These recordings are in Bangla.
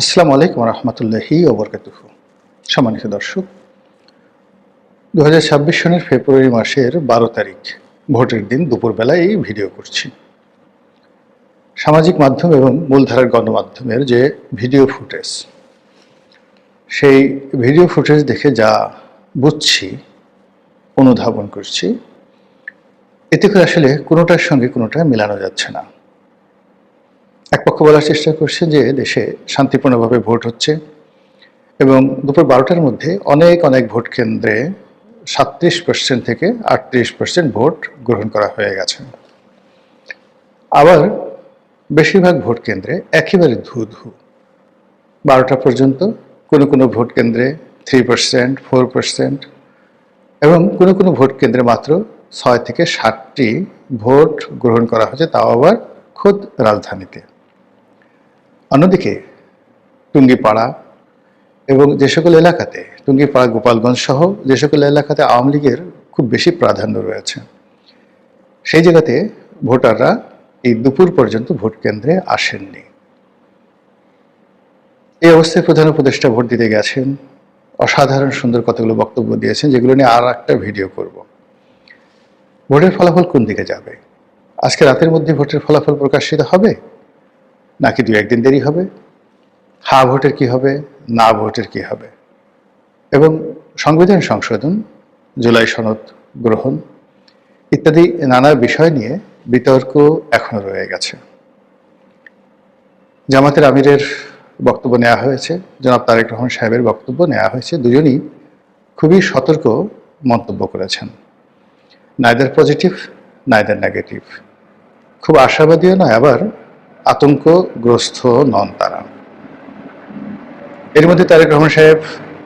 আসসালামু আলাইকুম রহমতুল্লাহি ওবরকাতুহু। সম্মানিত দর্শক, 2026 সনের ফেব্রুয়ারি মাসের 12 তারিখ ভোটের দিন দুপুরবেলায় এই ভিডিও করছি। সামাজিক মাধ্যম এবং মূলধারার গণমাধ্যমের যে ভিডিও ফুটেজ, সেই ভিডিও ফুটেজ দেখে যা বুঝছি, অনুধাবন করছি, এতে করে আসলে কোনোটার সঙ্গে কোনোটা মেলানো যাচ্ছে না। এক পক্ষ বলার চেষ্টা করছে যে দেশে শান্তিপূর্ণভাবে ভোট হচ্ছে এবং দুপুর 12টার মধ্যে অনেক ভোট কেন্দ্রে 37% থেকে 38% ভোট গ্রহণ করা হয়ে গেছে। আবার বেশিরভাগ ভোট কেন্দ্রে একেবারে ধু 12টা পর্যন্ত, কোনো ভোট কেন্দ্রে 3%, 4% এবং কোনো ভোট কেন্দ্রে মাত্র 6 থেকে 7টি ভোট গ্রহণ করা হয়েছে, তাও আবার খোদ রাজধানীতে। অন্যদিকে টুঙ্গিপাড়া এবং যে সকল এলাকাতে, টুঙ্গিপাড়া, গোপালগঞ্জ সহ যে সকল এলাকাতে আওয়ামী লীগের খুব বেশি প্রাধান্য রয়েছে, সেই জায়গাতে ভোটাররা এই দুপুর পর্যন্ত ভোট কেন্দ্রে আসেননি। এই অবস্থায় প্রধান উপদেষ্টা ভোট দিতে গেছেন, অসাধারণ সুন্দর কতগুলো বক্তব্য দিয়েছেন, যেগুলো নিয়ে আর একটা ভিডিও করব। ভোটের ফলাফল কোন দিকে যাবে? আজকে রাতের মধ্যে ভোটের ফলাফল প্রকাশিত হবে, নাকি 2-1 দিন দেরি হবে? হ্যাঁ ভোটের কি হবে, না ভোটের কি হবে? এবং সংবিধান সংশোধন, জুলাই সনদ গ্রহণ ইত্যাদি নানা বিষয় নিয়ে বিতর্ক এখনো রয়ে গেছে। জামাতের আমিরের বক্তব্য নেওয়া হয়েছে, জনাব তারেক রহমান সাহেবের বক্তব্য নেওয়া হয়েছে। দুজনই খুবই সতর্ক মন্তব্য করেছেন। Neither positive, neither negative. খুব আশাবাদীও নয়, আবার আতঙ্কগ্রস্ত নন তারা। এর মধ্যে তারেক রহমান সাহেব,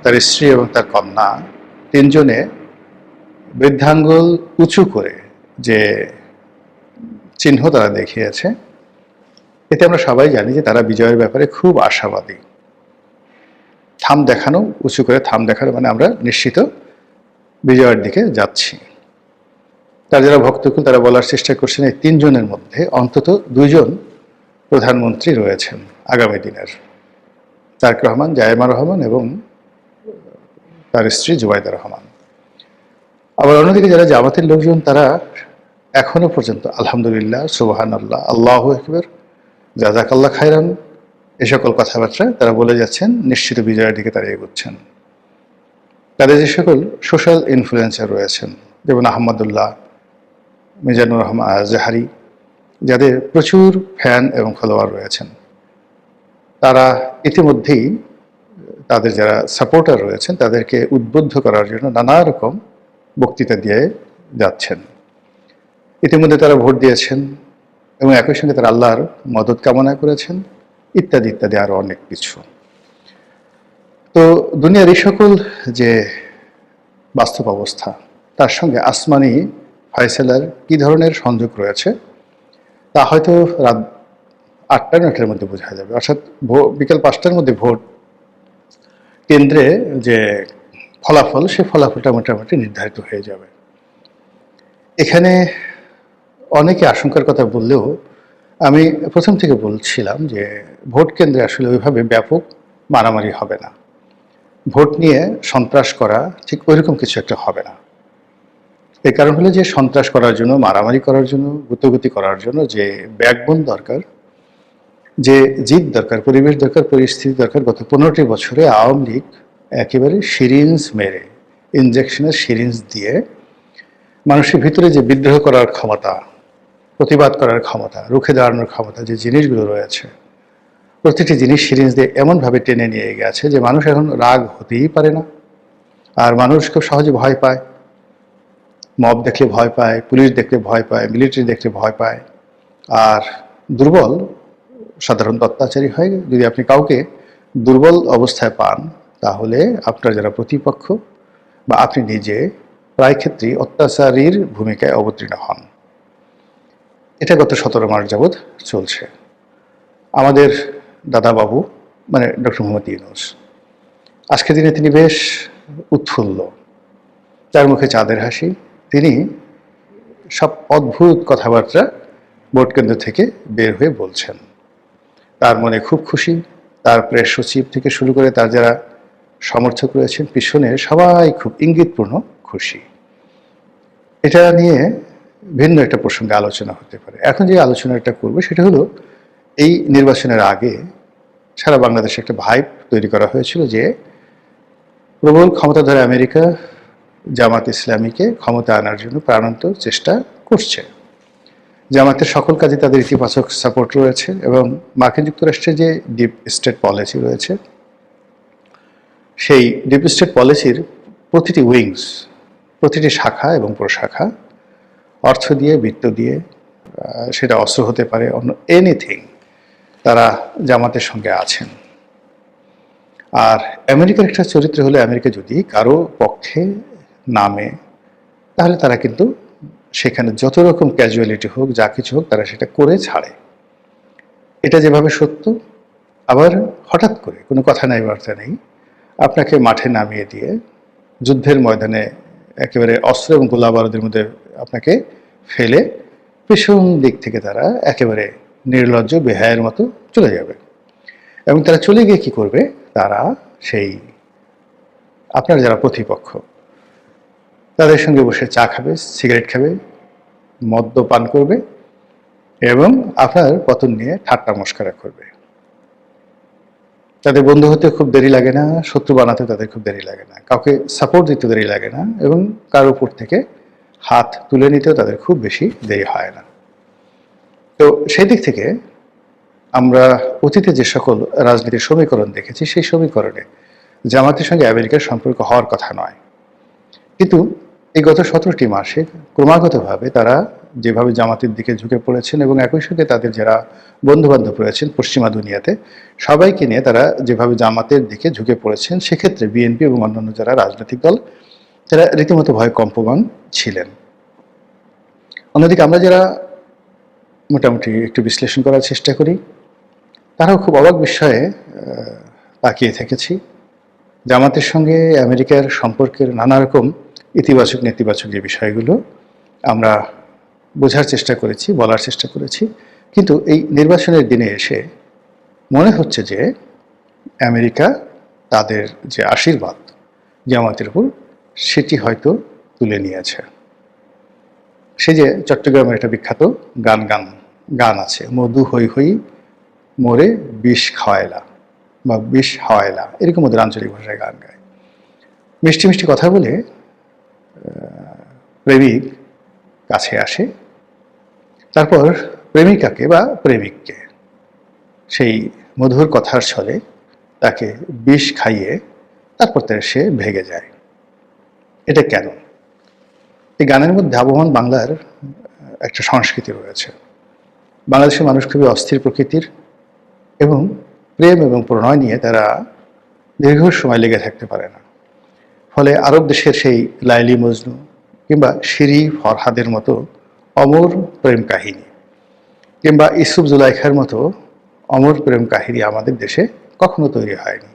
তার স্ত্রী এবং তার কন্যা তিনজনে বৃদ্ধাঙ্গুল উঁচু করে যে চিহ্ন তারা দেখিয়েছে, এতে আমরা সবাই জানি যে তারা বিজয়ের ব্যাপারে খুব আশাবাদী। থাম দেখানো, উঁচু করে থাম দেখানো মানে আমরা নিশ্চিত বিজয়ের দিকে যাচ্ছি। তার যারা ভক্তকুল, তারা বলার চেষ্টা করছেন এই তিনজনের মধ্যে অন্তত 2জন প্রধানমন্ত্রী রয়েছেন আগামী দিনের, তারেক রহমান, জায়েমা রহমান এবং তার স্ত্রী জুবাইদা রহমান। আবার অন্যদিকে যারা জামাতের লোকজন, তারা এখনো পর্যন্ত আলহামদুলিল্লাহ, সুবহানাল্লাহ, আল্লাহু আকবার, জাযাকাল্লাহ খায়রান, এ সকল কথাবার্তা তারা বলে যাচ্ছেন, নিশ্চিত বিজয়ের দিকে তারা এগোচ্ছেন। তাদের যে সকল সোশ্যাল ইনফ্লুয়েন্সার রয়েছেন, যেমন আহমদুল্লাহ, মিজানুর রহমান আজহারি, যাদের প্রচুর ফ্যান এবং ফলোয়ার রয়েছেন, তারা ইতিমধ্যেই তাদের যারা সাপোর্টার রয়েছেন তাদেরকে উদ্বুদ্ধ করার জন্য নানা রকম বক্তৃতা দিয়ে যাচ্ছেন। ইতিমধ্যে তারা ভোট দিয়েছেন এবং একই সঙ্গে তারা আল্লাহর মদত কামনা করেছেন, ইত্যাদি ইত্যাদি আরও অনেক কিছু। তো দুনিয়ার এই সকল যে বাস্তব অবস্থা, তার সঙ্গে আসমানি ফয়সালার কী ধরনের সংযোগ রয়েছে তা হয়তো রাত 8টা-9টার মধ্যে বোঝা যাবে। অর্থাৎ বিকেল 5টার মধ্যে ভোট কেন্দ্রে যে ফলাফল, সে ফলাফলটা মোটামুটি নির্ধারিত হয়ে যাবে। এখানে অনেকে আশঙ্কার কথা বললেও আমি প্রথম থেকে বলছিলাম যে ভোট কেন্দ্রে আসলে ওইভাবে ব্যাপক মারামারি হবে না। ভোট নিয়ে সন্ত্রাস করা ঠিক ওইরকম কিছু একটা হবে না। এই কারণ হলো যে সন্ত্রাস করার জন্য, মারামারি করার জন্য, গুতগুতি করার জন্য যে ব্যাকবোন দরকার, যে জিদ দরকার, পরিবেশ দরকার, পরিস্থিতি দরকার, গত 15টি বছরে আওয়ামী লীগ একেবারে সিরিঞ্জ মেরে, ইনজেকশনের সিরিঞ্জ দিয়ে মানুষের ভিতরে যে বিদ্রোহ করার ক্ষমতা, প্রতিবাদ করার ক্ষমতা, রুখে দাঁড়ানোর ক্ষমতা, যে জিনিসগুলো রয়েছে, প্রতিটি জিনিস সিরিঞ্জ দিয়ে এমনভাবে টেনে নিয়ে গেছে যে মানুষ এখন রাগ হতেই পারে না। আর মানুষ খুব সহজে ভয় পায়। মব দেখলে ভয় পায়, পুলিশ দেখলে ভয় পায়, মিলিটারি দেখলে ভয় পায়। আর দুর্বল সাধারণত অত্যাচারী হয়। যদি আপনি কাউকে দুর্বল অবস্থায় পান, তাহলে আপনার যারা প্রতিপক্ষ বা আপনি নিজে প্রায় ক্ষেত্রেই অত্যাচারীর ভূমিকায় অবতীর্ণ হন। এটা গত 17 মাস যাবৎ চলছে। আমাদের দাদাবাবু মানে ডক্টর মোহাম্মদ ইউনূস, আজকের দিনে তিনি বেশ উৎফুল্ল, তার মুখে চাঁদের হাসি। তিনি সব অদ্ভুত কথাবার্তা ভোট কেন্দ্র থেকে বের হয়ে বলছেন। তার মনে খুব খুশি, তার প্রেস সচিব থেকে শুরু করে তার যারা সমর্থক রয়েছেন পিছনে সবাই খুব ইঙ্গিতপূর্ণ খুশি। এটা নিয়ে ভিন্ন একটা প্রসঙ্গে আলোচনা হতে পারে। এখন যে আলোচনাটা করবো সেটা হলো এই নির্বাচনের আগে সারা বাংলাদেশে একটা ভাইব তৈরি করা হয়েছিল যে প্রবল ক্ষমতাধর আমেরিকা জামাত ইসলামীকে ক্ষমতা আনার জন্য প্রাণান্ত চেষ্টা করছে। জামাতের সকল কাজে তাদের ইতিবাচক সাপোর্ট রয়েছে এবং মার্কিন যুক্তরাষ্ট্রের যে ডিপ স্টেট পলিসি রয়েছে সেই ডিপ স্টেট পলিসির প্রতিটি উইংস, প্রতিটি শাখা এবং প্রশাখা অর্থ দিয়ে, বিত্ত দিয়ে, সেটা অস্ত্র হতে পারে, অন্য এনিথিং, তারা জামাতের সঙ্গে আছেন। আর আমেরিকার একটা চরিত্র হলে আমেরিকা যদি কারো পক্ষে নামে তাহলে তারা কিন্তু সেখানে যত রকম ক্যাজুয়ালিটি হোক, যা কিছু হোক, তারা সেটা করে ছাড়ে। এটা যেভাবে সত্য, আবার হঠাৎ করে কোনো কথা নাই বার্তা নেই আপনাকে মাঠে নামিয়ে দিয়ে যুদ্ধের ময়দানে একেবারে অস্ত্র এবং গোলা বারুদের মধ্যে আপনাকে ফেলে পেছন দিক থেকে তারা একেবারে নির্লজ্জ বেহায়ের মতো চলে যাবে। এবং তারা চলে গিয়ে কি করবে, তারা সেই আপনার যারা প্রতিপক্ষ তাদের সঙ্গে বসে চা খাবে, সিগারেট খাবে, মদ্যপান করবে এবং আপনার পতন নিয়ে ঠাট্টা মশকরা করবে। তাদের বন্ধু হতে খুব দেরি লাগে না, শত্রু বানাতে তাদের খুব দেরি লাগে না, কাউকে সাপোর্ট দিতে দেরি লাগে না এবং কারোর উপর থেকে হাত তুলে নিতেও তাদের খুব বেশি দেরি হয় না। তো সেই দিক থেকে আমরা অতীতে যে সকল রাজনীতির সমীকরণ দেখেছি সেই সমীকরণে জামাতের সঙ্গে আমেরিকার সম্পর্ক হওয়ার কথা নয়। কিন্তু এই গত 17টি মাসে ক্রমাগতভাবে তারা যেভাবে জামাতের দিকে ঝুঁকে পড়েছেন এবং একই সঙ্গে তাদের যারা বন্ধুবান্ধব রয়েছেন পশ্চিমা দুনিয়াতে সবাইকে নিয়ে তারা যেভাবে জামাতের দিকে ঝুঁকে পড়েছেন, সেক্ষেত্রে বিএনপি এবং অন্যান্য যারা রাজনৈতিক দল তারা রীতিমতো ভয় কম্পমান ছিলেন। অন্যদিকে আমরা যারা মোটামুটি একটু বিশ্লেষণ করার চেষ্টা করি তারাও খুব অবাক বিষয়ে তাকিয়ে থেকেছি। জামাতের সঙ্গে আমেরিকার সম্পর্কের নানা রকম ইতিবাচক নেতিবাচক যে বিষয়গুলো আমরা বোঝার চেষ্টা করেছি, বলার চেষ্টা করেছি, কিন্তু এই নির্বাচনের দিনে এসে মনে হচ্ছে যে আমেরিকা তাদের যে আশীর্বাদ জামাতের উপর সেটি হয়তো তুলে নিয়েছে। সে যে চট্টগ্রামের একটা বিখ্যাত গান আছে, মধু হই হই মোরে বিষ খাওয়াইলা বা বিষ হাওয়াইলা, এরকম ওদের আঞ্চলিক ভাষায় গান গায়। মিষ্টি মিষ্টি কথা বলে প্রেমিক কাছে আসে, তারপর প্রেমিকাকে বা প্রেমিককে সেই মধুর কথার ছলে তাকে বিষ খাইয়ে তারপর সে ভেগে যায়। এটা কেন? এই গানের মধ্যে আবহমান বাংলার একটা সংস্কৃতি রয়েছে। বাংলাদেশের মানুষ খুবই অস্থির প্রকৃতির এবং প্রেম এবং প্রণয় নিয়ে তারা দীর্ঘ সময় লেগে থাকতে পারে না। ফলে আরব দেশের সেই লাইলি মজনু কিংবা শিরি ফরহাদের মতো অমর প্রেম কাহিনী কিংবা ইসুফ জুলাইখার মতো অমর প্রেম কাহিনী আমাদের দেশে কখনো তৈরি হয়নি।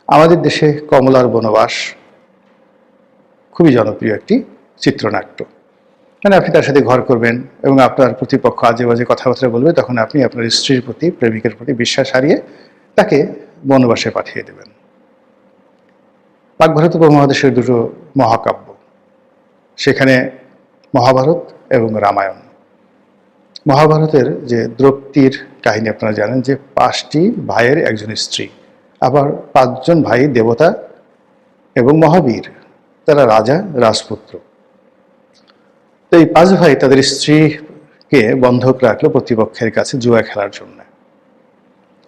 আমাদের দেশে কমলার বনবাস খুবই জনপ্রিয় একটি চিত্রনাট্য। মানে আপনি তার সাথে ঘর করবেন এবং আপনার প্রতিপক্ষ আজে বাজে কথাবার্তা বলবে, তখন আপনি আপনার স্ত্রীর প্রতি, প্রেমিকের প্রতি বিশ্বাস হারিয়ে তাকে বনবাসে পাঠিয়ে দেবেন। পাক ভারত উপমহাদেশের দুটো মহাকাব্য, সেখানে মহাভারত এবং রামায়ণ। মহাভারতের যে দ্রৌপদীর কাহিনী আপনারা জানেন যে 5টি ভাইয়ের একজন স্ত্রী, আবার 5জন ভাই দেবতা এবং মহাবীর, তারা রাজা রাজপুত্র। তো এই 5 ভাই তাদের স্ত্রীকে বন্ধক রাখলো প্রতিপক্ষের কাছে জুয়া খেলার জন্য।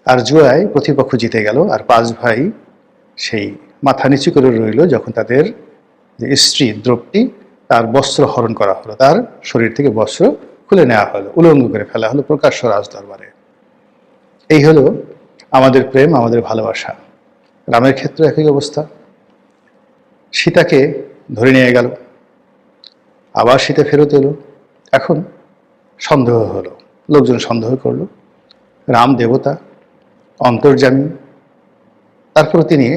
আর জুয়ায় প্রতিপক্ষ জিতে গেল, আর 5 ভাই সেই মাথা নিচু করে রইল যখন তাদের যে স্ত্রী দ্রৌপদী তার বস্ত্র হরণ করা হলো, তার শরীর থেকে বস্ত্র খুলে নেওয়া হলো, উলঙ্গ করে ফেলা হলো প্রকাশ্য রাজদরবারে। এই হলো আমাদের প্রেম, আমাদের ভালোবাসা। রামের ক্ষেত্রে একই অবস্থা। সীতাকে ধরে নিয়ে গেল, আবার সীতা ফেরত এলো। এখন সন্দেহ হলো, লোকজন সন্দেহ করলো রাম দেবতা, অন্তর্যামী, তারপরে তিনি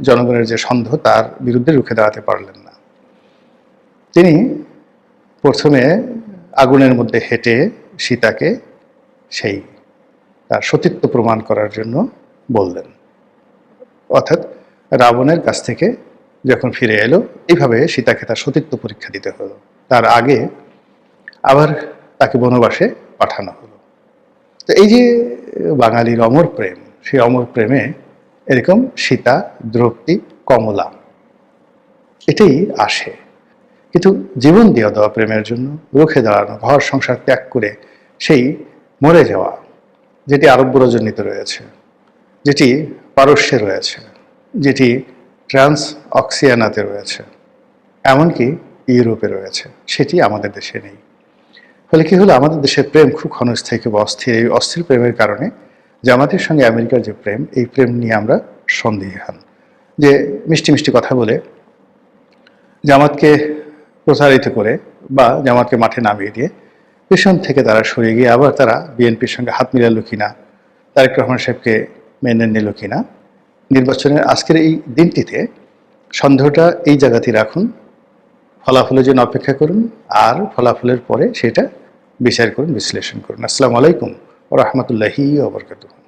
জনগণের যে সন্দেহ তার বিরুদ্ধে রুখে দাঁড়াতে পারলেন না। তিনি প্রথমে আগুনের মধ্যে হেঁটে সীতাকে সেই তার সতীত্ব প্রমাণ করার জন্য বললেন। অর্থাৎ রাবণের কাছ থেকে যখন ফিরে এলো, এইভাবে সীতাকে তার সতীত্ব পরীক্ষা দিতে হলো। তার আগে আবার তাকে বনবাসে পাঠানো হলো। তো এই যে বাঙালির অমর প্রেম, সেই অমর প্রেমে এরকম সীতা, দ্রৌপদী, কমলা এটাই আসে। কিন্তু জীবন দিয়ে দেওয়া প্রেমের জন্য রুখে দাঁড়ানো, ঘর সংসার ত্যাগ করে সেই মরে যাওয়া, যেটি আরব্য রজনীতে রয়েছে, যেটি পারস্যে রয়েছে, যেটি ট্রান্স অক্সিয়ানাতে রয়েছে, এমনকি ইউরোপে রয়েছে, সেটি আমাদের দেশে নেই। ফলে কি হলো, আমাদের দেশের প্রেম খুব ক্ষণস্থায়ী, খুব অস্থির। এই অস্থির প্রেমের কারণে জামাতের সঙ্গে আমেরিকার যে প্রেম, এই প্রেম নিয়ে আমরা সন্দিহান। যে মিষ্টি মিষ্টি কথা বলে জামাতকে প্রচারিত করে বা জামাতকে মাঠে নামিয়ে দিয়ে পেছন থেকে তারা সরে গিয়ে আবার তারা বিএনপির সঙ্গে হাত মিলালো কিনা, তারেক রহমান সাহেবকে মেনে নিল কিনা, নির্বাচনের আজকের এই দিনটিতে সন্দেহটা এই জায়গাতেই রাখুন। ফলাফলের জন্য অপেক্ষা করুন, আর ফলাফলের পরে সেটা বিচার করুন, বিশ্লেষণ করুন। আসসালামু আলাইকুম ওয়া রাহমাতুল্লাহি ওয়া বারাকাতুহু।